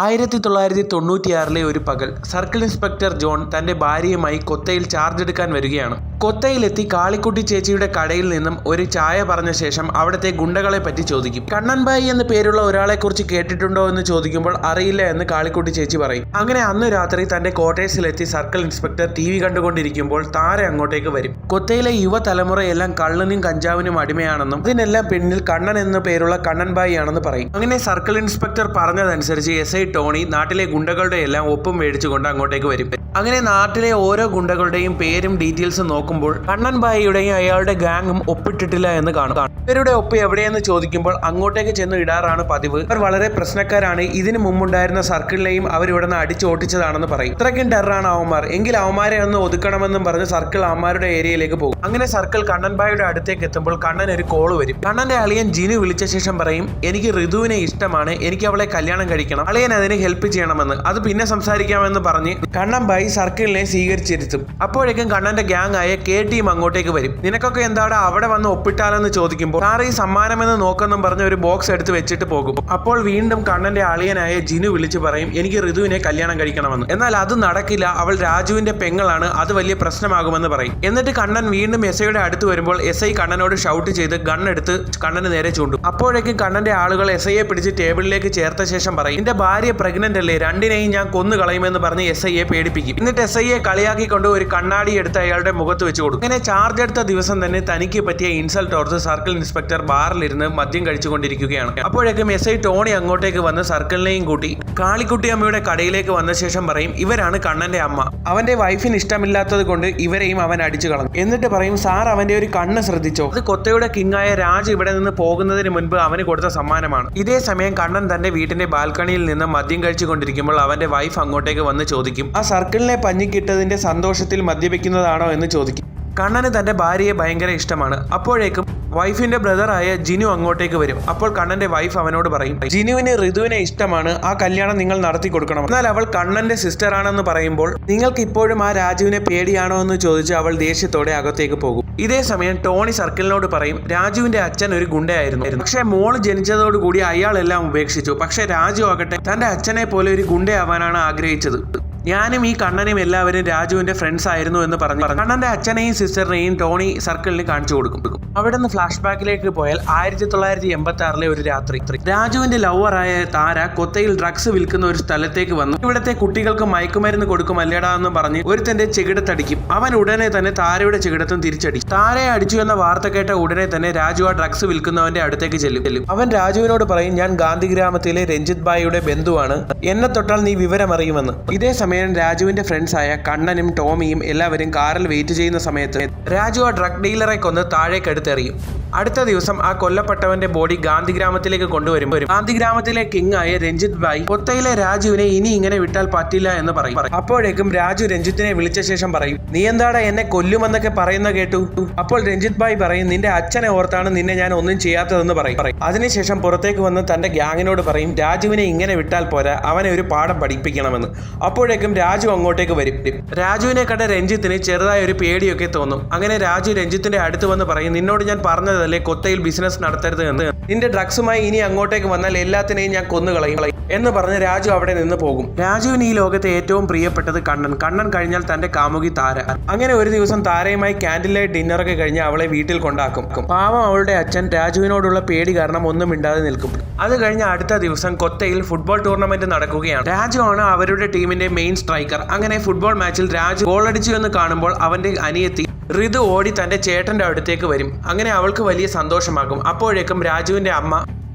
1996 ഒരു പകൽ circle inspector John തന്റെ ഭാര്യയുമായി കൊത്തയിൽ ചാർജ് എടുക്കാൻ വരികയാണ്. കൊത്തയിലെത്തി കാളിക്കുട്ടി ചേച്ചിയുടെ കടയിൽ നിന്നും ഒരു ചായ പറഞ്ഞ ശേഷം അവിടുത്തെ ഗുണ്ടകളെ പറ്റി ചോദിക്കും. കണ്ണൻബായി എന്ന് പേരുള്ള ഒരാളെ കുറിച്ച് കേട്ടിട്ടുണ്ടോ എന്ന് ചോദിക്കുമ്പോൾ അറിയില്ല എന്ന് കാളിക്കുട്ടി ചേച്ചി പറയും. അങ്ങനെ അന്ന് രാത്രി തന്റെ ക്വാർട്ടേഴ്സിലെത്തി സർക്കിൾ ഇൻസ്പെക്ടർ TV കണ്ടുകൊണ്ടിരിക്കുമ്പോൾ താര അങ്ങോട്ടേക്ക് വരും. കൊത്തയിലെ യുവതലമുറയെല്ലാം കള്ളനും കഞ്ചാവിനും അടിമയാണെന്നും അതിനെല്ലാം പിന്നിൽ കണ്ണൻ എന്ന പേരുള്ള കണ്ണൻബായി ആണെന്ന് പറയും. അങ്ങനെ സർക്കിൾ ഇൻസ്പെക്ടർ പറഞ്ഞതനുസരിച്ച് SI ടോണി നാട്ടിലെ ഗുണ്ടകളുടെ എല്ലാം ഒപ്പം മേടിച്ചുകൊണ്ട് അങ്ങോട്ടേക്ക് വരും. അങ്ങനെ നാട്ടിലെ ഓരോ ഗുണ്ടകളുടെയും പേരും ഡീറ്റെയിൽസും നോക്കുമ്പോൾ കണ്ണൻബായിയുടെയും അയാളുടെ ഗാങ്ങും ഒപ്പിട്ടിട്ടില്ല എന്ന് കാണും. ഇവരുടെ ഒപ്പ് എവിടെയെന്ന് ചോദിക്കുമ്പോൾ അങ്ങോട്ടേക്ക് ചെന്ന് ഇടാറാണ് പതിവ്. അവർ വളരെ പ്രശ്നക്കാരാണ്. ഇതിനു മുമ്പുണ്ടായിരുന്ന സർക്കിളിനെയും അവരിവിടെ നിന്ന് അടിച്ചോട്ടിച്ചതാണെന്ന് പറയും. ഇത്രയ്ക്കും ടെററാണ് അവന്മാർ, എങ്കിൽ അവന്മാരെ ഒന്ന് ഒതുക്കണമെന്നും പറഞ്ഞ് സർക്കിൾ അവന്മാരുടെ ഏരിയയിലേക്ക് പോകും. അങ്ങനെ സർക്കിൾ കണ്ണൻബായിയുടെ അടുത്തേക്ക് എത്തുമ്പോൾ കണ്ണൻ ഒരു കോള് വരും. കണ്ണന്റെ അളിയൻ ജിനു വിളിച്ച ശേഷം പറയും, എനിക്ക് ഋതുവിനെ ഇഷ്ടമാണ്, എനിക്ക് അവളെ കല്യാണം കഴിക്കണം, അളിയൻ അതിന് ഹെൽപ്പ് ചെയ്യണമെന്ന്, അത് പിന്നെ സംസാരിക്കാമെന്ന് പറഞ്ഞ് കണ്ണൻബായി സർക്കിളിനെ സ്വീകരിച്ചിരുത്തും. അപ്പോഴേക്കും കണ്ണന്റെ ഗ്യാങ് ആയ KT അങ്ങോട്ടേക്ക് വരും. നിനക്കൊക്കെ എന്താണ് അവിടെ വന്ന് ഒപ്പിട്ടാലെന്ന് ചോദിക്കുമ്പോൾ സാറ് ഈ സമ്മാനമെന്ന് നോക്കെന്നും പറഞ്ഞ് ഒരു ബോക്സ് എടുത്ത് വെച്ചിട്ട് പോകും. അപ്പോൾ വീണ്ടും കണ്ണന്റെ അളിയനായ ജിനു വിളിച്ചു പറയും, എനിക്ക് ഋതുവിനെ കല്യാണം കഴിക്കണമെന്ന്. എന്നാൽ അത് നടക്കില്ല, അവൾ രാജുവിന്റെ പെങ്ങളാണ്, അത് വലിയ പ്രശ്നമാകുമെന്ന് പറയും. എന്നിട്ട് കണ്ണൻ വീണ്ടും SIയുടെ അടുത്ത് വരുമ്പോൾ SI കണ്ണനോട് ഷൗട്ട് ചെയ്ത് ഗണ്ണെടുത്ത് കണ്ണന് നേരെ ചൂണ്ടും. അപ്പോഴേക്കും കണ്ണന്റെ ആളുകൾ SIയെ പിടിച്ച് ടേബിളിലേക്ക് ചേർത്ത ശേഷം പറയും, എന്റെ ഭാര്യ പ്രഗ്നന്റ് അല്ലേ, രണ്ടിനെയും ഞാൻ കൊന്നു കളയുമെന്ന് പറഞ്ഞ് SIയെ പേടിപ്പിക്കും. എന്നിട്ട് SIയെ കളിയാക്കിക്കൊണ്ട് ഒരു കണ്ണാടി എടുത്ത് അയാളുടെ മുഖത്ത് വെച്ച് കൊടുക്കും. അങ്ങനെ ചാർജ് എടുത്ത ദിവസം തന്നെ തനിക്ക് പറ്റിയ ഇൻസൾട്ട് ഓർത്ത് സർക്കിൾ ഇൻസ്പെക്ടർ ബാറിലിരുന്ന് മദ്യം കഴിച്ചുകൊണ്ടിരിക്കുകയാണ്. അപ്പോഴേക്കും SI ടോണി അങ്ങോട്ടേക്ക് വന്ന് സർക്കിളിനെയും കൂട്ടി കാളിക്കുട്ടി അമ്മയുടെ കടയിലേക്ക് വന്ന ശേഷം പറയും, ഇവരാണ് കണ്ണന്റെ അമ്മ, അവന്റെ വൈഫിന് ഇഷ്ടമില്ലാത്തത് കൊണ്ട് ഇവരെയും അവൻ അടിച്ചു കളഞ്ഞു. എന്നിട്ട് പറയും, സാർ അവന്റെ ഒരു കണ്ണ് ശ്രദ്ധിച്ചോ, അത് കൊത്തയുടെ കിങ്ങായ രാജ് ഇവിടെ നിന്ന് പോകുന്നതിന് മുൻപ് അവന് കൊടുത്ത സമ്മാനമാണ്. ഇതേ സമയം കണ്ണൻ തന്റെ വീട്ടിന്റെ ബാൽക്കണിയിൽ നിന്ന് മദ്യം കഴിച്ചുകൊണ്ടിരിക്കുമ്പോൾ അവന്റെ വൈഫ് അങ്ങോട്ടേക്ക് വന്ന് ചോദിക്കും, ആ സർക്കിളിനെ പഞ്ഞിക്കിട്ടതിന്റെ സന്തോഷത്തിൽ മദ്യപിക്കുന്നതാണോ എന്ന് ചോദിക്കും. കണ്ണന് തന്റെ ഭാര്യയെ ഭയങ്കര ഇഷ്ടമാണ്. അപ്പോഴേക്കും വൈഫിന്റെ ബ്രദറായ ജിനു അങ്ങോട്ടേക്ക് വരും. അപ്പോൾ കണ്ണന്റെ വൈഫ് അവനോട് പറയും, ജിനുവിന് ഋതുവിനെ ഇഷ്ടമാണ്, ആ കല്യാണം നിങ്ങൾ നടത്തി കൊടുക്കണം. എന്നാൽ അവൾ കണ്ണന്റെ സിസ്റ്റർ ആണെന്ന് പറയുമ്പോൾ നിങ്ങൾക്ക് ഇപ്പോഴും ആ രാജുവിനെ പേടിയാണോ എന്ന് ചോദിച്ച് അവൾ ദേഷ്യത്തോടെ അകത്തേക്ക് പോകും. ഇതേ സമയം ടോണി സർക്കിളിനോട് പറയും, രാജുവിന്റെ അച്ഛൻ ഒരു ഗുണ്ടയായിരുന്നു, പക്ഷെ മോള് ജനിച്ചതോടുകൂടി അയാളെല്ലാം ഉപേക്ഷിച്ചു. പക്ഷെ രാജു ആകട്ടെ തന്റെ അച്ഛനെ പോലെ ഒരു ഗുണ്ടയാവാനാണ് ആഗ്രഹിച്ചത്. ഞാനും ഈ കണ്ണനെയും എല്ലാവരും രാജുവിന്റെ ഫ്രണ്ട്സ് ആയിരുന്നു എന്ന് പറഞ്ഞു കണ്ണന്റെ അച്ഛനെയും സിസ്റ്ററിനെയും ടോണി സർക്കിളിന് കാണിച്ചു കൊടുക്കും. അവിടെ നിന്ന് ഫ്ലാഷ് ബാക്കിലേക്ക് പോയാൽ 1986 ഒരു രാത്രി രാജുവിന്റെ ലവറായ താര കൊത്തയിൽ ഡ്രഗ്സ് വിൽക്കുന്ന ഒരു സ്ഥലത്തേക്ക് വന്നു. ഇവിടത്തെ കുട്ടികൾക്ക് മയക്കുമരുന്ന് കൊടുക്കും അല്ലേടാ എന്ന് പറഞ്ഞ് ഒരുത്തന്റെ ചെകിടത്തടിക്കും. അവൻ ഉടനെ തന്നെ താരയുടെ ചെകിടത്തും തിരിച്ചടിക്കും. താരയെ അടിച്ചു എന്ന വാർത്ത കേട്ട ഉടനെ തന്നെ രാജു ആ ഡ്രഗ്സ് വിൽക്കുന്നവന്റെ അടുത്തേക്ക് ചെല്ലും. അവൻ രാജുവിനോട് പറയും, ഞാൻ ഗാന്ധിഗ്രാമത്തിലെ രഞ്ജിത് ബായിയുടെ ബന്ധുവാണ്, എന്നെ തൊട്ടാൽ നീ വിവരമറിയുമെന്ന്. ഇതേ സമയം രാജുവിന്റെ ഫ്രണ്ട്സായ കണ്ണനും ടോമിയും എല്ലാവരും കാറിൽ വെയിറ്റ് ചെയ്യുന്ന സമയത്ത് രാജു ആ ഡ്രഗ് ഡീലറെ കൊന്ന് താഴേക്ക് എടുത്തെറിയും. അടുത്ത ദിവസം ആ കൊല്ലപ്പെട്ടവന്റെ ബോഡി ഗാന്ധിഗ്രാമത്തിലേക്ക് കൊണ്ടുവരും. ഗാന്ധിഗ്രാമത്തിലെ കിങ് ആയ രഞ്ജിത് ബായി കൊത്തയിലെ രാജുവിനെ ഇനി ഇങ്ങനെ വിട്ടാൽ പറ്റില്ല എന്ന് പറയും. അപ്പോഴേക്കും രാജു രഞ്ജിത്തിനെ വിളിച്ച ശേഷം പറയും, നീ എന്താടാ എന്നെ കൊല്ലുമെന്നൊക്കെ പറയുന്ന കേട്ടു. അപ്പോൾ രഞ്ജിത് ബായി പറയും, നിന്റെ അച്ഛനെ ഓർത്താണ് നിന്നെ ഞാൻ ഒന്നും ചെയ്യാത്തതെന്ന് പറയും. അതിനുശേഷം പുറത്തേക്ക് വന്ന് തന്റെ ഗ്യാങ്ങിനോട് പറയും, രാജുവിനെ ഇങ്ങനെ വിട്ടാൽ പോരാ, അവനെ ഒരു പാഠം പഠിപ്പിക്കണമെന്ന്. അപ്പോഴേക്കും രാജു അങ്ങോട്ടേക്ക് വരും. രാജുവിനെ കണ്ട രഞ്ജിത്തിന് ചെറുതായ ഒരു പേടിയൊക്കെ തോന്നും. അങ്ങനെ രാജു രഞ്ജിത്തിന്റെ അടുത്ത് വന്ന് പറയും, നിന്നോട് ഞാൻ പറഞ്ഞതല്ലേ കൊത്തയിൽ ബിസിനസ് നടത്തരുത് എന്ന്, നിന്റെ ഡ്രഗ്സുമായി ഇനി അങ്ങോട്ടേക്ക് വന്നാൽ എല്ലാത്തിനെയും ഞാൻ കൊന്നുകളയും എന്ന് പറഞ്ഞ് രാജു അവിടെ നിന്ന് പോകും. രാജുവിന് ഈ ലോകത്തെ ഏറ്റവും പ്രിയപ്പെട്ടത് കണ്ണൻ കഴിഞ്ഞാൽ തന്റെ കാമുകി താര. അങ്ങനെ ഒരു ദിവസം താരയുമായി ക്യാൻഡിൽ ലൈറ്റ് ഡിന്നറൊക്കെ കഴിഞ്ഞ് അവളെ വീട്ടിൽ കൊണ്ടാക്കും. പാവം അവളുടെ അച്ഛൻ രാജുവിനോടുള്ള പേടി കാരണം ഒന്നും മിണ്ടാതെ നിൽക്കും. അത് കഴിഞ്ഞ അടുത്ത ദിവസം കൊത്തയിൽ ഫുട്ബോൾ ടൂർണമെന്റ് നടക്കുകയാണ്. രാജു ആണ് അവരുടെ ടീമിന്റെ മെയിൻ സ്ട്രൈക്കർ. അങ്ങനെ ഫുട്ബോൾ മാച്ചിൽ രാജു ഗോൾ അടിച്ചു എന്ന് കാണുമ്പോൾ അവന്റെ അനിയത്തി ഋതു ഓടി തന്റെ ചേട്ടന്റെ അടുത്തേക്ക് വരും. അങ്ങനെ അവൾക്ക് വലിയ സന്തോഷമാകും. അപ്പോഴേക്കും രാജുവിന്റെ അമ്മ,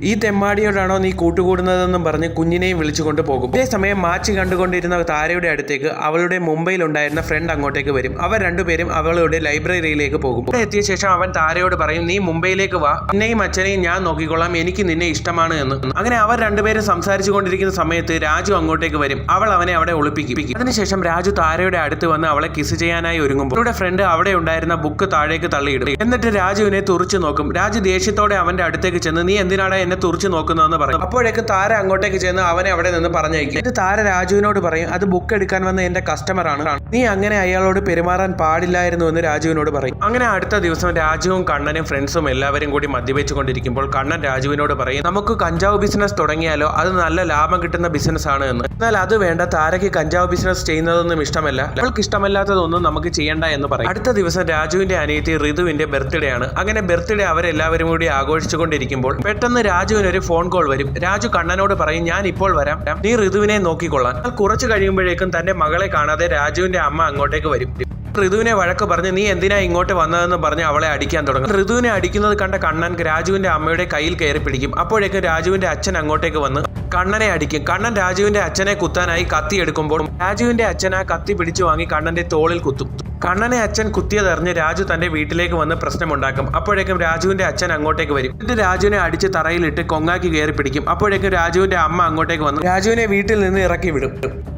ഈ തെമ്മാടിയോടാണോ നീ കൂട്ടുകൂടുന്നതെന്നും പറഞ്ഞ് കുഞ്ഞിനെയും വിളിച്ചുകൊണ്ട് പോകും. ഇതേസമയം മാച്ച് കണ്ടുകൊണ്ടിരുന്ന താരയുടെ അടുത്തേക്ക് അവളുടെ മുംബൈയിൽ ഉണ്ടായിരുന്ന ഫ്രണ്ട് അങ്ങോട്ടേക്ക് വരും. അവർ രണ്ടുപേരും അവളുടെ ലൈബ്രറിയിലേക്ക് പോകും. ഇവിടെ എത്തിയ ശേഷം അവൻ താരയോട് പറയും, നീ മുംബൈയിലേക്ക് വാ, നിന്നെയും അച്ഛനെയും ഞാൻ നോക്കിക്കൊള്ളാം, എനിക്ക് നിന്നെ ഇഷ്ടമാണ് എന്ന്. അങ്ങനെ അവർ രണ്ടുപേരും സംസാരിച്ചു കൊണ്ടിരിക്കുന്ന സമയത്ത് രാജു അങ്ങോട്ടേക്ക് വരും. അവൾ അവനെ അവിടെ ഒളിപ്പിക്കും. അതിനുശേഷം രാജു താരയുടെ അടുത്ത് വന്ന് അവളെ കിസ് ചെയ്യാനായി ഒരുങ്ങുമ്പോൾ അവളുടെ ഫ്രണ്ട് അവിടെ ഉണ്ടായിരുന്ന ബുക്ക് താഴേക്ക് തള്ളിയിടും. എന്നിട്ട് രാജുവിനെ തുറിച്ചു നോക്കും. രാജു ദേഷ്യത്തോടെ അവന്റെ അടുത്തേക്ക് ചെന്ന്, നീ എന്തിനാടാ എന്നെ തുറച്ചു നോക്കുന്നതെന്ന് പറയും. അപ്പോഴേക്കും താര അങ്ങോട്ടേക്ക് ചെന്ന് അവനെ അവിടെ നിന്ന് പറഞ്ഞയക്കും. എന്നിട്ട് താര രാജുവിനോട് പറയും, അത് ബുക്ക് എടുക്കാൻ വന്ന എന്റെ കസ്റ്റമറാണ്, നീ അങ്ങനെ അയാളോട് പെരുമാറാൻ പാടില്ലായിരുന്നു എന്ന് രാജുവിനോട് പറയും. അങ്ങനെ അടുത്ത ദിവസം രാജുവും കണ്ണനും ഫ്രണ്ട്സും എല്ലാവരും കൂടി മദ്യപിച്ചുകൊണ്ടിരിക്കുമ്പോൾ കണ്ണൻ രാജുവിനോട് പറയും, നമുക്ക് കഞ്ചാവ് ബിസിനസ് തുടങ്ങിയാലോ, അത് നല്ല ലാഭം കിട്ടുന്ന ബിസിനസ് ആണ് എന്ന്. എന്നാൽ അത് വേണ്ട, താരയ്ക്ക് കഞ്ചാവ് ബിസിനസ് ചെയ്യുന്നതൊന്നും ഇഷ്ടമല്ല, അവൾക്ക് ഇഷ്ടമല്ലാത്തതൊന്നും നമുക്ക് ചെയ്യണ്ട എന്ന് പറയും. അടുത്ത ദിവസം രാജുവിന്റെ അനിയത്തി ഋതുവിന്റെ ബർത്ത്ഡേ ആണ്. അങ്ങനെ ബർത്ത്ഡേ അവരെല്ലാവരും കൂടി ആഘോഷിച്ചുകൊണ്ടിരിക്കുമ്പോൾ പെട്ടെന്ന് രാജുവിന് ഒരു ഫോൺ കോൾ വരും. രാജു കണ്ണനോട് പറയും, ഞാൻ ഇപ്പോൾ വരാം, നീ ഋതുവിനെ നോക്കിക്കൊള്ളാൻ. കുറച്ച് കഴിയുമ്പോഴേക്കും തന്റെ മകളെ കാണാതെ രാജുവിന്റെ അമ്മ അങ്ങോട്ടേക്ക് വരും. ഋതുവിനെ വഴക്ക് പറഞ്ഞ് നീ എന്തിനാ ഇങ്ങോട്ട് വന്നതെന്ന് പറഞ്ഞ് അവളെ അടിക്കാൻ തുടങ്ങും. ഋതുവിനെ അടിക്കുന്നത് കണ്ട കണ്ണൻ രാജുവിന്റെ അമ്മയുടെ കയ്യിൽ കയറി പിടിക്കും. അപ്പോഴേക്കും രാജുവിന്റെ അച്ഛൻ അങ്ങോട്ടേക്ക് വന്ന് കണ്ണനെ അടിക്കും. കണ്ണൻ രാജുവിന്റെ അച്ഛനെ കുത്താനായി കത്തി എടുക്കുമ്പോൾ രാജുവിന്റെ അച്ഛൻ ആ കത്തി പിടിച്ചു വാങ്ങി കണ്ണന്റെ തോളിൽ കുത്തും. കണ്ണനെ അച്ഛൻ കുത്തിയതറിഞ്ഞ് രാജു തന്റെ വീട്ടിലേക്ക് വന്ന് പ്രശ്നമുണ്ടാക്കും. അപ്പോഴേക്കും രാജുവിന്റെ അച്ഛൻ അങ്ങോട്ടേക്ക് വരും. എന്നിട്ട് രാജുവിനെ അടിച്ച് തറയിലിട്ട് കൊങ്ങാക്കി കയറി പിടിക്കും. അപ്പോഴേക്കും രാജുവിന്റെ അമ്മ അങ്ങോട്ടേക്ക് വന്ന് രാജുവിനെ വീട്ടിൽ നിന്ന് ഇറക്കി വിടും.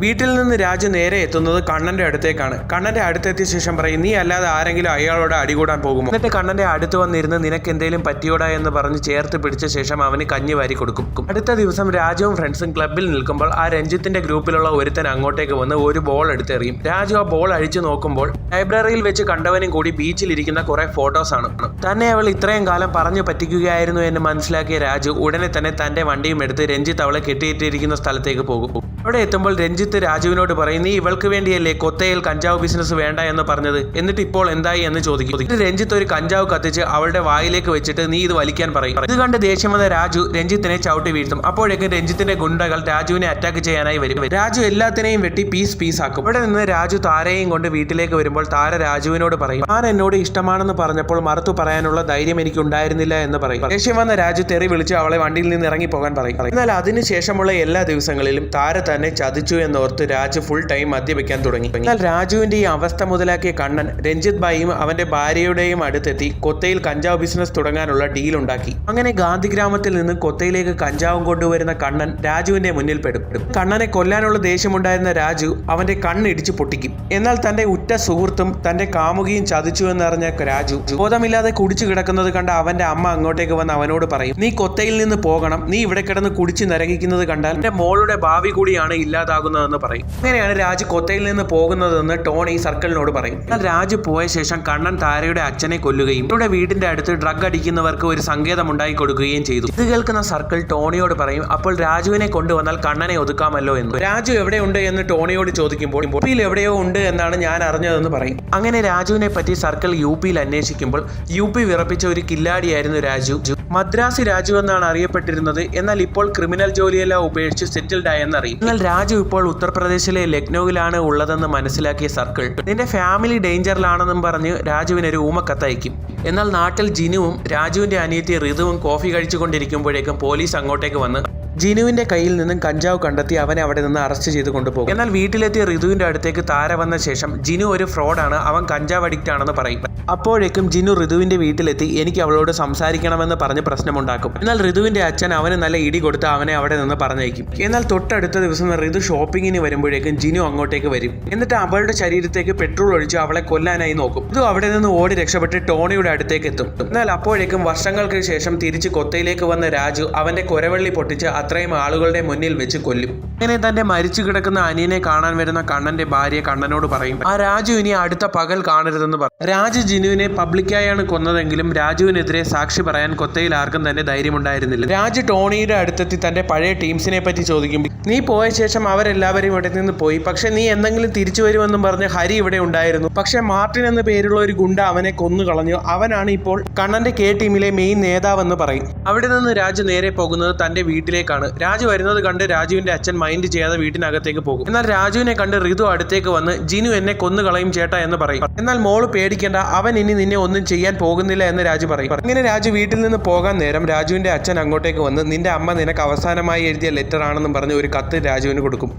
വീട്ടിൽ നിന്ന് രാജു നേരെ എത്തുന്നത് കണ്ണന്റെ അടുത്തേക്കാണ്. കണ്ണന്റെ അടുത്തെത്തിയ ശേഷം പറയും, നീ അല്ലാതെ ആരെങ്കിലും അയാളോട് അടികൂടാൻ പോകുമോ? എന്നിട്ട് കണ്ണന്റെ അടുത്ത് വന്നിരുന്ന് നിനക്ക് എന്തെങ്കിലും പറ്റിയോടാ എന്ന് പറഞ്ഞ് ചേർത്ത് പിടിച്ച ശേഷം അവന് കഞ്ഞി വാരി കൊടുക്കും. അടുത്ത ദിവസം രാജുവും ഫ്രണ്ട്സും ക്ലബ്ബിൽ നിൽക്കുമ്പോൾ ആ രഞ്ജിത്തിന്റെ ഗ്രൂപ്പിലുള്ള ഒരുത്തൻ അങ്ങോട്ടേക്ക് വന്ന് ഒരു ബോൾ എടുത്തെറിയും. രാജു ആ ബോൾ അഴിച്ചു നോക്കുമ്പോൾ ലൈബ്രറിയിൽ വെച്ച് കണ്ടവനും കൂടി ബീച്ചിലിരിക്കുന്ന കുറെ ഫോട്ടോസ് ആണ്. തന്നെ അവൾ ഇത്രയും കാലം പറഞ്ഞു പറ്റിക്കുകയായിരുന്നു എന്ന് മനസ്സിലാക്കിയ രാജു ഉടനെ തന്നെ തന്റെ വണ്ടിയും എടുത്ത് രഞ്ജിത്ത് അവളെ കെട്ടിയിട്ടിരിക്കുന്ന സ്ഥലത്തേക്ക് പോകും. അവിടെ എത്തുമ്പോൾ രഞ്ജിത്ത് രാജുവിനോട് പറയും, നീ ഇവൾക്ക് വേണ്ടിയല്ലേ കൊത്തയിൽ കഞ്ചാവ് ബിസിനസ് വേണ്ട എന്ന് പറഞ്ഞത്, എന്നിട്ട് ഇപ്പോൾ എന്തായി എന്ന് ചോദിക്കും. രഞ്ജിത്ത് ഒരു കഞ്ചാവ് കത്തിച്ച് അവളുടെ വായിലേക്ക് വെച്ചിട്ട് നീ ഇത് വലിക്കാൻ പറയും. ഇത് കണ്ട് ദേഷ്യം വന്ന രാജു രഞ്ജിത്തിനെ ചവിട്ടി വീഴ്ത്തും. അപ്പോഴേക്കും രഞ്ജിത്തിന്റെ ഗുണ്ടകൾ രാജുവിനെ അറ്റാക്ക് ചെയ്യാനായി വരും. രാജു എല്ലാത്തിനെയും വെട്ടി പീസ് ആക്കും. അവിടെ നിന്ന് രാജു താരയും കൊണ്ട് വീട്ടിലേക്ക് വരുമ്പോൾ താര രാജുവിനോട് പറയും, ഞാൻ എന്നോട് ഇഷ്ടമാണെന്ന് പറഞ്ഞപ്പോൾ മറുത്തു പറയാനുള്ള ധൈര്യം എനിക്ക് ഉണ്ടായിരുന്നില്ല എന്ന് പറയും. ദേഷ്യം വന്ന രാജു തെറി വിളിച്ച് അവളെ വണ്ടിയിൽ നിന്ന് ഇറങ്ങി പോകാൻ പറയും. എന്നാൽ അതിനുശേഷമുള്ള എല്ലാ ദിവസങ്ങളിലും താര തന്നെ ചതിച്ചു എന്നോർത്ത് രാജു ഫുൾ ടൈം മദ്യപിക്കാൻ തുടങ്ങി. എന്നാൽ രാജുവിന്റെ ഈ അവസ്ഥ മുതലാക്കിയ കണ്ണൻ രഞ്ജിത്ത് ഭായിയും അവന്റെ ഭാര്യയുടെയും അടുത്തെത്തി കൊത്തയിൽ കഞ്ചാവ് ബിസിനസ് തുടങ്ങാനുള്ള ഡീൽ ഉണ്ടാക്കി. അങ്ങനെ ഗാന്ധി ഗ്രാമത്തിൽ നിന്ന് കൊത്തയിലേക്ക് കഞ്ചാവും കൊണ്ടുവരുന്ന കണ്ണൻ രാജുവിന്റെ മുന്നിൽ പെടും. കണ്ണനെ കൊല്ലാനുള്ള ദേഷ്യമുണ്ടായിരുന്ന രാജു അവന്റെ കണ്ണിടിച്ച് പൊട്ടിക്കും. എന്നാൽ തന്റെ ഉറ്റ സുഹൃത്തും തന്റെ കാമുകിയും ചതിച്ചു എന്നറിഞ്ഞ രാജു ബോധമില്ലാതെ കുടിച്ചു കിടക്കുന്നത് കണ്ട അവന്റെ അമ്മ അങ്ങോട്ടേക്ക് വന്ന് അവനോട് പറയും, നീ കൊത്തയിൽ നിന്ന് പോകണം, നീ ഇവിടെ കിടന്ന് കുടിച്ച് നരകിക്കുന്നത് കണ്ടാൽ എന്റെ മോളുടെ ഭാവി കൂടിയാണ് ഇല്ലാതാകുന്നതെന്ന് പറയും. അങ്ങനെയാണ് രാജു കൊത്തയിൽ നിന്ന് പോകുന്നതെന്ന് ടോണി സർക്കിളിനോട് പറയും. എന്നാൽ രാജു പോയ ശേഷം കണ്ണൻ താരയുടെ അച്ഛനെ കൊല്ലുകയും അവരുടെ വീടിന്റെ അടുത്ത് ഡ്രഗ് അടിക്കുന്നവർക്ക് ഒരു സങ്കേതം ഉണ്ടാക്കി കൊടുക്കുകയും ചെയ്തു. ഇത് കേൾക്കുന്ന സർക്കിൾ ടോണിയോട് പറയും, അപ്പോൾ രാജുവിനെ കൊണ്ടുവന്നാൽ കണ്ണനെ ഒതുക്കാമല്ലോ എന്ന്. രാജു എവിടെയുണ്ട് എന്ന് ടോണിയോട് ചോദിക്കുമ്പോൾ യുപിയിൽ എവിടെയോ ഉണ്ട് എന്നാണ് ഞാൻ അറിഞ്ഞതെന്ന് പറയും. അങ്ങനെ രാജുവിനെ പറ്റി സർക്കിൾ യുപിയിൽ അന്വേഷിക്കുമ്പോൾ യുപി വിറപ്പിച്ച ഒരു കില്ലാടിയായിരുന്നു രാജു. മദ്രാസി രാജു എന്നാണ് അറിയപ്പെട്ടിരുന്നത്. എന്നാൽ ഇപ്പോൾ ക്രിമിനൽ ജോലിയെല്ലാം ഉപേക്ഷിച്ച് സെറ്റിൽഡ് ആയെന്ന് അറിയും. എന്നാൽ രാജു ഇപ്പോൾ ഉത്തർപ്രദേശിലെ ലക്നൌവിലാണ് ഉള്ളതെന്ന് മനസ്സിലാക്കിയ സർക്കിൾ നിന്റെ ഫാമിലി ഡേഞ്ചറിലാണെന്നും പറഞ്ഞ് രാജുവിനൊരു ഊമക്കത്തയക്കും. എന്നാൽ നാട്ടിൽ ജിനുവും രാജുവിന്റെ അനിയത്തി ഋതുവും കോഫി കഴിച്ചുകൊണ്ടിരിക്കുമ്പോഴേക്കും പോലീസ് അങ്ങോട്ടേക്ക് വന്ന് ജിനുവിന്റെ കയ്യിൽ നിന്നും കഞ്ചാവ് കണ്ടെത്തി അവനെ അവിടെ നിന്ന് അറസ്റ്റ് ചെയ്ത് കൊണ്ടുപോകും. എന്നാൽ വീട്ടിലെത്തിയ ഋതുവിന്റെ അടുത്തേക്ക് താര വന്ന ശേഷം ജിനു ഒരു ഫ്രോഡാണ്, അവൻ കഞ്ചാവ് അഡിക്റ്റ് ആണെന്ന് പറയും. അപ്പോഴേക്കും ജിനു ഋതുവിന്റെ വീട്ടിലെത്തി എനിക്ക് അവളോട് സംസാരിക്കണമെന്ന് പറഞ്ഞ് പ്രശ്നമുണ്ടാക്കും. എന്നാൽ ഋതുവിന്റെ അച്ഛൻ അവന് നല്ല ഇടി കൊടുത്ത് അവനെ അവിടെ നിന്ന് പറഞ്ഞയക്കും. എന്നാൽ തൊട്ടടുത്ത ദിവസം ഋതു ഷോപ്പിങ്ങിന് വരുമ്പോഴേക്കും ജിനു അങ്ങോട്ടേക്ക് വരും. എന്നിട്ട് അവളുടെ ശരീരത്തേക്ക് പെട്രോൾ ഒഴിച്ച് അവളെ കൊല്ലാനായി നോക്കും. ഇത് അവിടെ നിന്ന് ഓടി രക്ഷപ്പെട്ട് ടോണിയുടെ അടുത്തേക്ക് എത്തും. എന്നാൽ അപ്പോഴേക്കും വർഷങ്ങൾക്ക് ശേഷം തിരിച്ച് കൊത്തയിലേക്ക് വന്ന രാജു അവന്റെ കൊരവള്ളി പൊട്ടിച്ച് അത്രയും ആളുകളുടെ മുന്നിൽ വെച്ച് കൊല്ലും. അങ്ങനെ തന്റെ മരിച്ചു കിടക്കുന്ന അനിയനെ കാണാൻ വരുന്ന കണ്ണന്റെ ഭാര്യ കണ്ണനോട് പറയും, ആ രാജു ഇനി അടുത്ത പകൽ കാണരുതെന്ന് പറയും. രാജു ജിനുവിനെ പബ്ലിക്കായാണ് കൊന്നതെങ്കിലും രാജുവിനെതിരെ സാക്ഷി പറയാൻ കൊത്തയിൽ ആർക്കും തന്നെ ധൈര്യമുണ്ടായിരുന്നില്ല. രാജു ടോണിയുടെ അടുത്തെത്തി തന്റെ പഴയ ടീംസിനെ പറ്റി ചോദിക്കും. നീ പോയ ശേഷം അവരെല്ലാവരും ഇവിടെ നിന്ന് പോയി, പക്ഷെ നീ എന്തെങ്കിലും തിരിച്ചു വരുമെന്നും പറഞ്ഞ് ഹരി ഇവിടെ ഉണ്ടായിരുന്നു. പക്ഷെ മാർട്ടിൻ എന്ന പേരുള്ള ഒരു ഗുണ്ട അവനെ കൊന്നു കളഞ്ഞു. അവനാണ് ഇപ്പോൾ കണ്ണന്റെ കെ ടീമിലെ മെയിൻ നേതാവെന്ന് പറയും. അവിടെ നിന്ന് രാജു നേരെ പോകുന്നത് തന്റെ വീട്ടിലേക്കാണ്. രാജു വരുന്നത് കണ്ട് രാജുവിന്റെ അച്ഛൻ മൈൻഡ് ചെയ്യാതെ വീട്ടിനകത്തേക്ക് പോകും. എന്നാൽ രാജുവിനെ കണ്ട് ഋതു അടുത്തേക്ക് വന്ന് ജിനു എന്നെ കൊന്നുകളയും ചേട്ടാ എന്ന് പറയും. എന്നാൽ മോള് പേടിക്കേണ്ട, അവൻ ഇനി നിന്നെ ഒന്നും ചെയ്യാൻ പോകുന്നില്ല എന്ന് രാജു പറയും. അങ്ങനെ രാജു വീട്ടിൽ നിന്ന് പോകാൻ നേരം രാജുവിന്റെ അച്ഛൻ അങ്ങോട്ടേക്ക് വന്ന് നിന്റെ അമ്മ നിനക്ക് അവസാനമായി എഴുതിയ ലെറ്റർ ആണെന്നും പറഞ്ഞ് ഒരു കത്ത് രാജുവിന് കൊടുക്കും.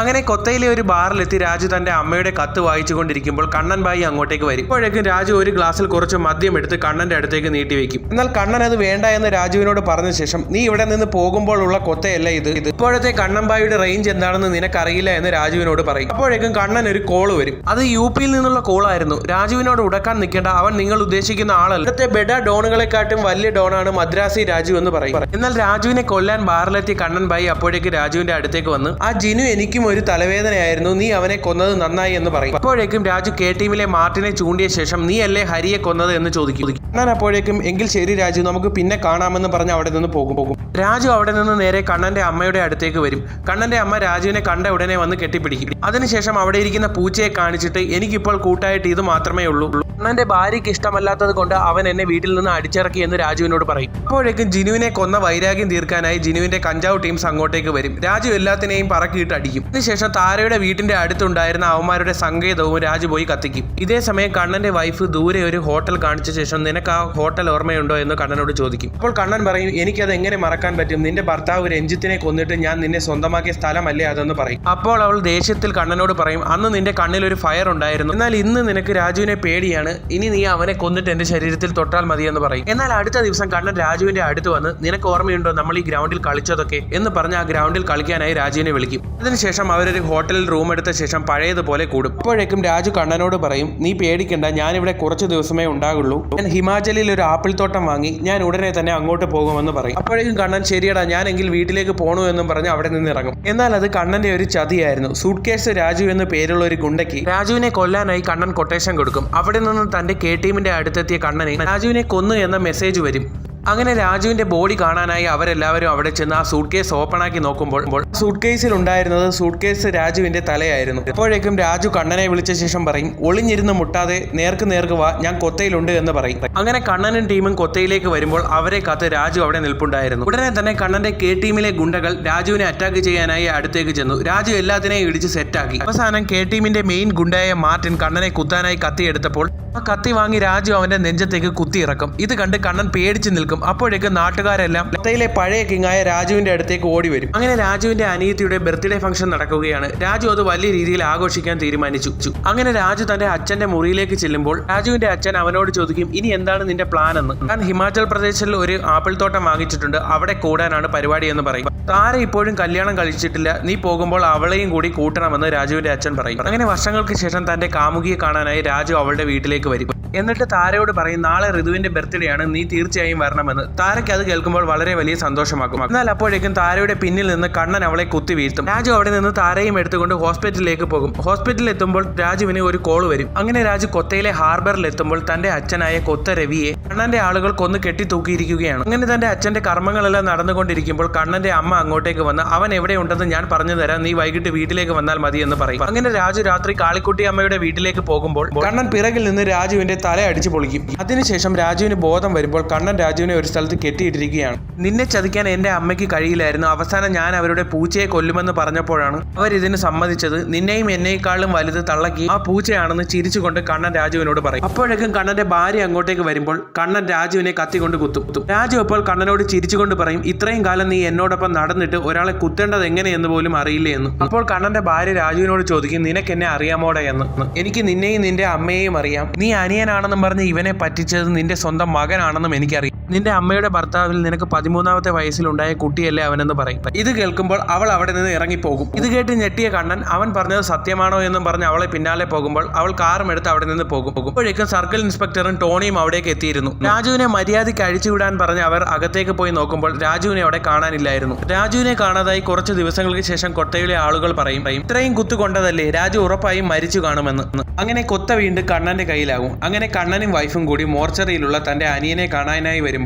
അങ്ങനെ കൊത്തയിലെ ഒരു ബാറിലെത്തി രാജു തന്റെ അമ്മയുടെ കത്ത് വായിച്ചുകൊണ്ടിരിക്കുമ്പോൾ കണ്ണൻ ബായി അങ്ങോട്ടേക്ക് വരും. ഇപ്പോഴേക്കും രാജു ഒരു ഗ്ലാസ്സിൽ കുറച്ച് മദ്യം എടുത്ത് കണ്ണന്റെ അടുത്തേക്ക് നീട്ടിവെക്കും. എന്നാൽ കണ്ണൻ അത് വേണ്ട എന്ന് രാജുവിനോട് പറഞ്ഞ ശേഷം, നീ ഇവിടെ നിന്ന് പോകുമ്പോഴുള്ള കൊത്തയല്ല ഇത്. ഇപ്പോഴത്തെ കണ്ണൻ ബായിയുടെ റേഞ്ച് എന്താണെന്ന് നിനക്കറിയില്ല എന്ന് രാജുവിനോട് പറയും. അപ്പോഴേക്കും കണ്ണൻ ഒരു കോള് വരും. അത് UP-യിൽ നിന്നുള്ള കോളായിരുന്നു. രാജുവിനോട് ഉടക്കാൻ നിൽക്കേണ്ട, അവൻ നിങ്ങൾ ഉദ്ദേശിക്കുന്ന ആളല്ല. ഇവിടുത്തെ ബെഡ ഡോണുകളെക്കാട്ടും വലിയ ഡോണാണ് മദ്രാസി രാജു എന്ന് പറയും. എന്നാൽ രാജുവിനെ കൊല്ലാൻ ബാറിലെത്തിയ കണ്ണൻ ബായി അപ്പോഴേക്ക് രാജുവിന്റെ അടുത്തേക്ക് വന്ന്, ആ ജിനു എനിക്കും ഒരു തലവേദനയായിരുന്നു, നീ അവനെ കൊന്നത് നന്നായി എന്ന് പറയും. അപ്പോഴേക്കും രാജു ടീമിലെ മാർട്ടിനെ ചൂണ്ടിയ ശേഷം, നീ അല്ലേ ഹരിയെ കൊന്നത് എന്ന് ചോദിക്കും. കണ്ണൻ അപ്പോഴേക്കും, എങ്കിൽ ശരി രാജു, നമുക്ക് പിന്നെ കാണാമെന്ന് പറഞ്ഞ് അവിടെ നിന്ന് പോകും. രാജു അവിടെ നിന്ന് നേരെ കണ്ണന്റെ അമ്മയുടെ അടുത്തേക്ക് വരും. കണ്ണന്റെ അമ്മ രാജുവിനെ കണ്ട ഉടനെ വന്ന് കെട്ടിപ്പിടിക്കും. അതിനുശേഷം അവിടെ ഇരിക്കുന്ന പൂച്ചയെ കാണിച്ചിട്ട്, എനിക്കിപ്പോൾ കൂട്ടായിട്ട് ഇത് മാത്രമേ ഉള്ളൂ. കണ്ണന്റെ ഭാര്യയ്ക്ക് ഇഷ്ടമല്ലാത്തത് കൊണ്ട് അവൻ എന്നെ വീട്ടിൽ നിന്ന് അടിച്ചിറക്കി എന്ന് രാജുവിനോട് പറയും. അപ്പോഴേക്കും ജിനുവിനെ കൊന്ന വൈരാഗ്യം തീർക്കാനായി ജിനുവിന്റെ കഞ്ചാവ് ടീംസ് അങ്ങോട്ടേക്ക് വരും. രാജു എല്ലാത്തിനെയും പറക്കിയിട്ട് അടിക്കും. അതിനുശേഷം താരയുടെ വീട്ടിന്റെ അടുത്തുണ്ടായിരുന്ന അവന്മാരുടെ സങ്കേതവും രാജു പോയി കത്തിക്കും. ഇതേ സമയം കണ്ണന്റെ വൈഫ് ദൂരെ ഒരു ഹോട്ടൽ കാണിച്ച ശേഷം, നിനക്ക് ആ ഹോട്ടൽ ഓർമ്മയുണ്ടോ എന്ന് കണ്ണനോട് ചോദിക്കും. അപ്പോൾ കണ്ണൻ പറയും, എനിക്കത് എങ്ങനെ മറക്കാൻ പറ്റും, നിന്റെ ഭർത്താവ് രഞ്ജിത്തിനെ കൊന്നിട്ട് ഞാൻ നിന്നെ സ്വന്തമാക്കിയ സ്ഥലമല്ലേ അതെന്ന് പറയും. അപ്പോൾ അവൾ ദേഷ്യത്തിൽ കണ്ണനോട് പറയും, അന്ന് നിന്റെ കണ്ണിൽ ഒരു ഫയർ ഉണ്ടായിരുന്നു, എന്നാൽ ഇന്ന് നിനക്ക് രാജുവിനെ പേടിയാണ്, ഇനി നീ അവനെ കൊന്നിട്ട് എന്റെ ശരീരത്തിൽ തൊട്ടാൽ മതി എന്ന് പറയും. എന്നാൽ അടുത്ത ദിവസം കണ്ണൻ രാജുവിന്റെ അടുത്ത് വന്ന്, നിനക്ക് ഓർമ്മയുണ്ടോ നമ്മൾ ഈ ഗ്രൗണ്ടിൽ കളിച്ചതൊക്കെ എന്ന് പറഞ്ഞ് ആ ഗ്രൗണ്ടിൽ കളിക്കാനായി രാജുവിനെ വിളിക്കും. അതിനുശേഷം അവരൊരു ഹോട്ടലിൽ റൂം എടുത്ത ശേഷം പഴയതുപോലെ കൂടും. അപ്പോഴേക്കും രാജു കണ്ണനോട് പറയും, നീ പേടിക്കണ്ട, ഞാനിവിടെ കുറച്ച് ദിവസമേ ഉണ്ടാകുള്ളൂ, ഞാൻ ഹിമാചലിൽ ഒരു ആപ്പിൾ തോട്ടം വാങ്ങി, ഞാൻ ഉടനെ തന്നെ അങ്ങോട്ട് പോകുമെന്ന് പറയും. അപ്പോഴേക്കും കണ്ണൻ, ശരിയടാ, ഞാനെങ്കിൽ വീട്ടിലേക്ക് പോകണു എന്നും പറഞ്ഞ് അവിടെ നിന്ന് ഇറങ്ങും. എന്നാൽ അത് കണ്ണന്റെ ഒരു ചതിയായിരുന്നു. സൂട്ട്കേസ് രാജു എന്ന് പേരുള്ള ഒരു ഗുണ്ടയ്ക്ക് രാജുവിനെ കൊല്ലാനായി കണ്ണൻ കൊട്ടേഷൻ കൊടുക്കും. അവിടെ നിന്ന് തന്റെ ടീമിന്റെ അടുത്തെത്തിയ കണ്ണനെ രാജുവിനെ കൊന്നു എന്ന മെസ്സേജ് വരും. അങ്ങനെ രാജുവിന്റെ ബോഡി കാണാനായി അവരെല്ലാവരും അവിടെ ചെന്ന് ആ സൂട്ട് കേസ് ഓപ്പൺ ആക്കി നോക്കുമ്പോൾ സൂട്ട് കേസിൽ ഉണ്ടായിരുന്നത് സൂട്ട് കേസ് രാജുവിന്റെ തലയായിരുന്നു. അപ്പോഴേക്കും രാജു കണ്ണനെ വിളിച്ച ശേഷം പറയും, ഒളിഞ്ഞിരുന്ന് മുട്ടാതെ നേർക്ക് വാ, ഞാൻ കൊത്തയിലുണ്ട് എന്ന് പറയും. അങ്ങനെ കണ്ണനും ടീമും കൊത്തയിലേക്ക് വരുമ്പോൾ അവരെ കാത്ത് രാജു അവിടെ നിൽപ്പുണ്ടായിരുന്നു. ഉടനെ തന്നെ കണ്ണന്റെ ടീമിലെ ഗുണ്ടകൾ രാജുവിനെ അറ്റാക്ക് ചെയ്യാനായി അടുത്തേക്ക് ചെന്നു. രാജു എല്ലാത്തിനെയും ഇടിച്ച് സെറ്റാക്കി. അവസാനം ടീമിന്റെ മെയിൻ ഗുണ്ടയായ മാർട്ടിൻ കണ്ണനെ കുത്താനായി കത്തിയെടുത്തപ്പോൾ ആ കത്തി വാങ്ങി രാജു അവന്റെ നെഞ്ചത്തേക്ക് കുത്തിയിറക്കും. ഇത് കണ്ട് കണ്ണൻ പേടിച്ച് നിൽക്കും. അപ്പോഴേക്കും നാട്ടുകാരെല്ലാം കൊത്തയിലെ പഴയ കിങ്ങായ രാജുവിന്റെ അടുത്തേക്ക് ഓടി വരും. അങ്ങനെ രാജുവിന്റെ അനിയത്തിയുടെ ബർത്ത്ഡേ ഫംഗ്ഷൻ നടക്കുകയാണ്. രാജു അത് വലിയ രീതിയിൽ ആഘോഷിക്കാൻ തീരുമാനിച്ചു. അങ്ങനെ രാജു തന്റെ അച്ഛന്റെ മുറിയിലേക്ക് ചെല്ലുമ്പോൾ രാജുവിന്റെ അച്ഛൻ അവനോട് ചോദിക്കും, ഇനി എന്താണ് നിന്റെ പ്ലാൻ എന്ന്. ഞാൻ ഹിമാചൽ പ്രദേശിൽ ഒരു ആപ്പിൾ തോട്ടം വാങ്ങിച്ചിട്ടുണ്ട്, അവിടെ കൂടാനാണ് പരിപാടി എന്ന് പറയും. താര ഇപ്പോഴും കല്യാണം കഴിച്ചിട്ടില്ല, നീ പോകുമ്പോൾ അവളെയും കൂടി കൂട്ടണമെന്ന് രാജുവിന്റെ അച്ഛൻ പറയും. അങ്ങനെ വർഷങ്ങൾക്ക് ശേഷം തന്റെ കാമുകിയെ കാണാനായി രാജു അവളുടെ വീട്ടിലേക്ക് വരും. എന്നിട്ട് താരയോട് പറയും, നാളെ ഋതുവിന്റെ ബർത്ത്ഡേ ആണ്, നീ തീർച്ചയായും വരണമെന്ന്. താരയ്ക്ക് അത് കേൾക്കുമ്പോൾ വളരെ വലിയ സന്തോഷമാക്കും. എന്നാൽ അപ്പോഴേക്കും താരയുടെ പിന്നിൽ നിന്ന് കണ്ണൻ അവളെ കുത്തി വീഴ്ത്തും. രാജു അവിടെ നിന്ന് താരയും എടുത്തുകൊണ്ട് ഹോസ്പിറ്റലിലേക്ക് പോകും. ഹോസ്പിറ്റലിൽ എത്തുമ്പോൾ രാജുവിന് ഒരു കോൾ വരും. അങ്ങനെ രാജു കൊത്തയിലെ ഹാർബറിൽ എത്തുമ്പോൾ തന്റെ അച്ഛനായ കൊത്ത രവിയെ കണ്ണന്റെ ആളുകൾ കൊന്ന് കെട്ടിത്തൂക്കിയിരിക്കുകയാണ്. അങ്ങനെ തന്റെ അച്ഛന്റെ കർമ്മങ്ങളെല്ലാം നടന്നുകൊണ്ടിരിക്കുമ്പോൾ കണ്ണന്റെ അമ്മ അങ്ങോട്ടേക്ക് വന്ന്, അവൻ എവിടെയുണ്ടെന്ന് ഞാൻ പറഞ്ഞു തരാം, നീ വൈകിട്ട് വീട്ടിലേക്ക് വന്നാൽ മതി എന്ന് പറയും. അങ്ങനെ രാജു രാത്രി കാളിക്കുട്ടി അമ്മയുടെ വീട്ടിലേക്ക് പോകുമ്പോൾ കണ്ണൻ പിറകിൽ നിന്ന് രാജുവിന്റെ തല അടിച്ചു പൊളിക്കും. അതിനുശേഷം രാജുവിന് ബോധം വരുമ്പോൾ കണ്ണൻ രാജുവിനെ ഒരു സ്ഥലത്ത് കെട്ടിയിട്ടിരിക്കുകയാണ്. നിന്നെ ചതിക്കാൻ എന്റെ അമ്മയ്ക്ക് കഴിയില്ലായിരുന്നു, അവസാനം ഞാൻ അവരുടെ പൂച്ചയെ കൊല്ലുമെന്ന് പറഞ്ഞപ്പോഴാണ് അവരിതിന് സമ്മതിച്ചത്, നിന്നെയും എന്നെക്കാളും വലുത് തള്ളക്കി ആ പൂച്ചയാണെന്ന് ചിരിച്ചുകൊണ്ട് കണ്ണൻ രാജുവിനോട് പറയും. അപ്പോഴേക്കും കണ്ണന്റെ ഭാര്യ അങ്ങോട്ടേക്ക് വരുമ്പോൾ കണ്ണൻ രാജുവിനെ കത്തിക്കൊണ്ട് കുത്തും. രാജു അപ്പോൾ കണ്ണനോട് ചിരിച്ചുകൊണ്ട് പറയും, ഇത്രയും കാലം നീ എന്നോടൊപ്പം നടന്നിട്ട് ഒരാളെ കുത്തേണ്ടത് എങ്ങനെയെന്ന് പോലും അറിയില്ലേ എന്ന്. അപ്പോൾ കണ്ണന്റെ ഭാര്യ രാജുവിനോട് ചോദിക്കും, നിനക്ക് എന്നെ അറിയാമോടെ എന്ന്. എനിക്ക് നിന്നെയും നിന്റെ അമ്മയെയും അറിയാം, നീ അനിയനാണെന്നും പറഞ്ഞ് ഇവനെ പറ്റിച്ചത് നിന്റെ സ്വന്തം മകനാണെന്നും എനിക്കറിയാം, നിന്റെ അമ്മയുടെ ഭർത്താവിൽ നിനക്ക് 13ാമത്തെ വയസ്സിലുണ്ടായ കുട്ടിയല്ലേ അവനെന്ന് പറയും. ഇത് കേൾക്കുമ്പോൾ അവൾ അവിടെ നിന്ന് ഇറങ്ങിപ്പോകും. ഇത് കേട്ട് ഞെട്ടിയ കണ്ണൻ അവൻ പറഞ്ഞത് സത്യമാണോ എന്നും പറഞ്ഞ് അവളെ പിന്നാലെ പോകുമ്പോൾ അവൾ കാറും എടുത്ത് അവിടെ നിന്ന് പോകും. അപ്പോഴേക്കും സർക്കിൾ ഇൻസ്പെക്ടറും ടോണിയും അവിടേക്ക് എത്തിയിരുന്നു. രാജുവിനെ മര്യാദയ്ക്ക് അഴിച്ചുവിടാൻ പറഞ്ഞ് അവർ അകത്തേക്ക് പോയി നോക്കുമ്പോൾ രാജുവിനെ അവിടെ കാണാനില്ലായിരുന്നു. രാജുവിനെ കാണാതായി കുറച്ച് ദിവസങ്ങൾക്ക് ശേഷം കൊത്തയിലെ ആളുകൾ പറയും, ഇത്രയും കുത്തുകൊണ്ടതല്ലേ, രാജു ഉറപ്പായും മരിച്ചു കാണുമെന്ന്. അങ്ങനെ കൊത്ത വീണ്ടും കണ്ണന്റെ കയ്യിലാകും. അങ്ങനെ കണ്ണനും വൈഫും കൂടി മോർച്ചറിയിലുള്ള തന്റെ അനിയനെ കാണാനായി വരുമ്പോൾ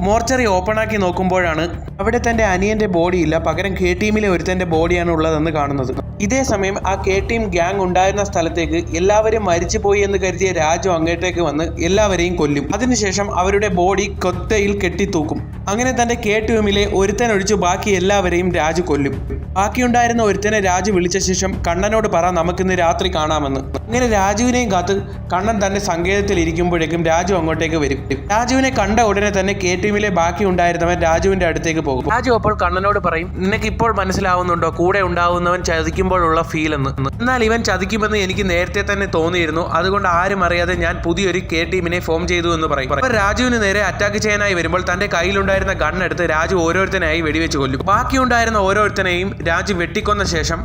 മോർച്ചറി ഓപ്പൺ ആക്കി നോക്കുമ്പോഴാണ് അവിടെ തന്റെ അനിയന്റെ ബോഡി ഇല്ല, പകരം ടീമിലെ ഒരുത്തന്റെ ബോഡിയാണ് ഉള്ളതെന്ന് കാണുന്നത്. ഇതേ സമയം ആ ടീം ഗ്യാങ് ഉണ്ടായിരുന്ന സ്ഥലത്തേക്ക് എല്ലാവരും മരിച്ചുപോയി എന്ന് കരുതിയ രാജു അങ്ങോട്ടേക്ക് വന്ന് എല്ലാവരെയും കൊല്ലും. അതിനുശേഷം അവരുടെ ബോഡി കൊത്തയിൽ കെട്ടിത്തൂക്കും. അങ്ങനെ തന്റെ ടീമിലെ ഒരുത്തൻ ഒഴിച്ചു ബാക്കി എല്ലാവരെയും രാജു കൊല്ലും. ബാക്കിയുണ്ടായിരുന്ന ഒരുത്തനെ രാജു വിളിച്ച ശേഷം, കണ്ണനോട് പറ, നമുക്കിന്ന് രാത്രി കാണാമെന്ന്. ഇങ്ങനെ രാജുവിനെയും കാത്ത് കണ്ണൻ തന്റെ സങ്കേതത്തിൽ ഇരിക്കുമ്പോഴേക്കും രാജു അങ്ങോട്ടേക്ക് വരും. രാജുവിനെ കണ്ട ഉടനെ തന്നെ കെ ടീമിലെ ബാക്കി ഉണ്ടായിരുന്നവൻ രാജുവിന്റെ അടുത്തേക്ക് പോകും. രാജു അപ്പോൾ കണ്ണനോട് പറയും, നിനക്ക് ഇപ്പോൾ മനസ്സിലാവുന്നുണ്ടോ കൂടെ ഉണ്ടാവുന്നവൻ ചതിക്കുമ്പോഴുള്ള ഫീൽ എന്ന്. എന്നാൽ ഇവൻ ചതിക്കുമെന്ന് എനിക്ക് നേരത്തെ തന്നെ തോന്നിയിരുന്നു, അതുകൊണ്ട് ആരും അറിയാതെ ഞാൻ പുതിയൊരു കെ ടീമിനെ ഫോം ചെയ്തു എന്ന് പറയും. അപ്പോൾ രാജുവിന് നേരെ അറ്റാക്ക് ചെയ്യാനായി വരുമ്പോൾ തന്റെ കയ്യിലുണ്ടായിരുന്ന ഗണ്ണെടുത്ത് രാജു ഓരോരുത്തനായി വെടിവെച്ച് കൊല്ലും. ബാക്കിയുണ്ടായിരുന്ന ഓരോരുത്തനെയും രാജു വെട്ടിക്കൊന്ന ശേഷം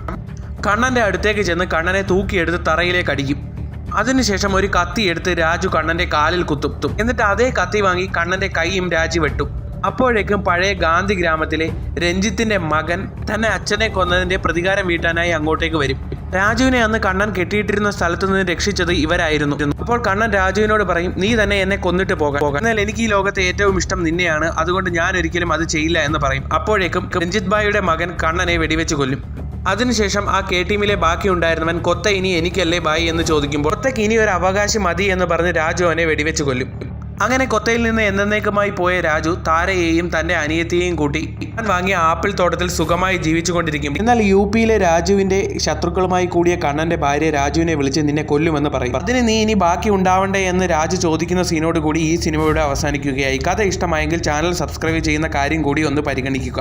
കണ്ണന്റെ അടുത്തേക്ക് ചെന്ന് കണ്ണനെ തൂക്കിയെടുത്ത് തറയിലേക്ക് അടിക്കും. അതിനുശേഷം ഒരു കത്തി എടുത്ത് രാജു കണ്ണന്റെ കാലിൽ കുത്തും. എന്നിട്ട് അതേ കത്തി വാങ്ങി കണ്ണന്റെ കൈയും രാജു വെട്ടും. അപ്പോഴേക്കും പഴയ ഗാന്ധി ഗ്രാമത്തിലെ രഞ്ജിത്തിന്റെ മകൻ തന്നെ അച്ഛനെ കൊന്നതിന്റെ പ്രതികാരം വീട്ടാനായി അങ്ങോട്ടേക്ക് വരും. രാജുവിനെ അന്ന് കണ്ണൻ കെട്ടിയിട്ടിരുന്ന സ്ഥലത്തു നിന്ന് രക്ഷിച്ചത് ഇവരായിരുന്നു. അപ്പോൾ കണ്ണൻ രാജുവിനോട് പറയും, നീ തന്നെ എന്നെ കൊന്നിട്ട് പോകാം, എന്നാൽ എനിക്ക് ഈ ലോകത്തെ ഏറ്റവും ഇഷ്ടം നിന്നെയാണ്, അതുകൊണ്ട് ഞാൻ ഒരിക്കലും അത് ചെയ്യില്ല എന്ന് പറയും. അപ്പോഴേക്കും രഞ്ജിത് ഭായിയുടെ മകൻ കണ്ണനെ വെടിവെച്ച് കൊല്ലും. അതിനുശേഷം ആ കെ ടീമിലെ ബാക്കി ഉണ്ടായിരുന്നവൻ കൊത്ത ഇനി എനിക്കല്ലേ ബായി എന്ന് ചോദിക്കുമ്പോൾ കൊത്തയ്ക്ക് ഇനി ഒരു അവകാശം മതി എന്ന് പറഞ്ഞ് രാജു അവനെ വെടിവെച്ച് കൊല്ലും. അങ്ങനെ കൊത്തയിൽ നിന്ന് എന്നേക്കുമായി പോയ രാജു താരയെയും തന്റെ അനിയത്തിയെയും കൂട്ടി താൻ വാങ്ങിയ ആപ്പിൾ തോട്ടത്തിൽ സുഖമായി ജീവിച്ചുകൊണ്ടിരിക്കും. എന്നാൽ യുപിയിലെ രാജുവിന്റെ ശത്രുക്കളുമായി കൂടിയ കണ്ണന്റെ ഭാര്യ രാജുവിനെ വിളിച്ച് നിന്നെ കൊല്ലുമെന്ന് പറയും. അതിന് നീ ഇനി ബാക്കി ഉണ്ടാവണ്ടേ എന്ന് രാജു ചോദിക്കുന്ന സീനോട് കൂടി ഈ സിനിമയുടെ അവസാനിക്കുകയായി. കഥ ഇഷ്ടമായെങ്കിൽ ചാനൽ സബ്സ്ക്രൈബ് ചെയ്യുന്ന കാര്യം കൂടി ഒന്ന് പരിഗണിക്കുക.